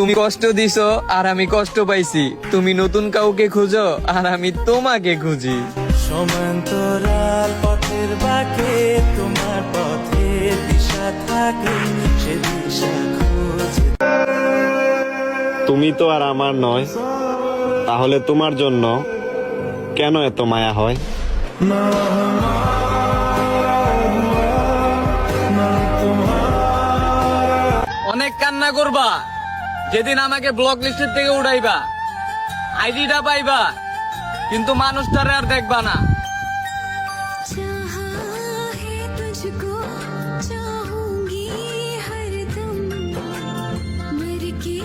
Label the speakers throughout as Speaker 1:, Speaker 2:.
Speaker 1: তুমি কষ্ট দিছো আর আমি কষ্ট পাইছি, তুমি নতুন কাউকে খুঁজো আর আমি তোমাকে খুঁজি।
Speaker 2: সমান্তরাল পথের বাঁকে তোমার পথের দিশা থাকে, সে দিশা খুঁজে।
Speaker 3: তুমি তো আর আমার নয়, তাহলে তোমার জন্য কেন এত মায়া হয়?
Speaker 1: অনেক কান্না করবা যেদিন আমাকে ব্লক লিস্টের থেকে উড়াইবা, আইডিটা পাইবা, কিন্তু মানুষটারে আর দেখবা না।
Speaker 4: चाहा है तुझको, चाहूंगी हरदम, मर के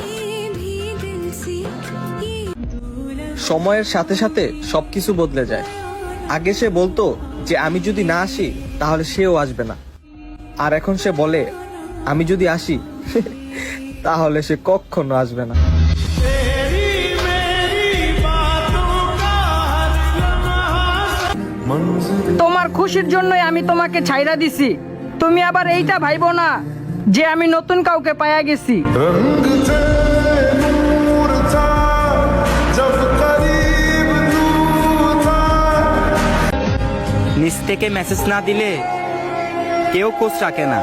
Speaker 4: भी दिल से ये
Speaker 5: সময়ের সাথে সাথে সবকিছু বদলে যায়। আগে সে বলতো যে আমি যদি না আসি তাহলে সেও আসবে না, আর এখন সে বলে আমি যদি আসি তাহলে সে কখনো আসবে না।
Speaker 6: তোমার খুশির জন্যই আমি তোমাকে ছাইরা দিছি, তুমি আবার এইটা ভাইবো না যে আমি নতুন কাউকে পাইয়া গেছি।
Speaker 7: रंग थे नूर था जब करीब तू था।
Speaker 8: নিজ থেকে মেসেজ না দিলে কেউ খোঁজ রাখে না।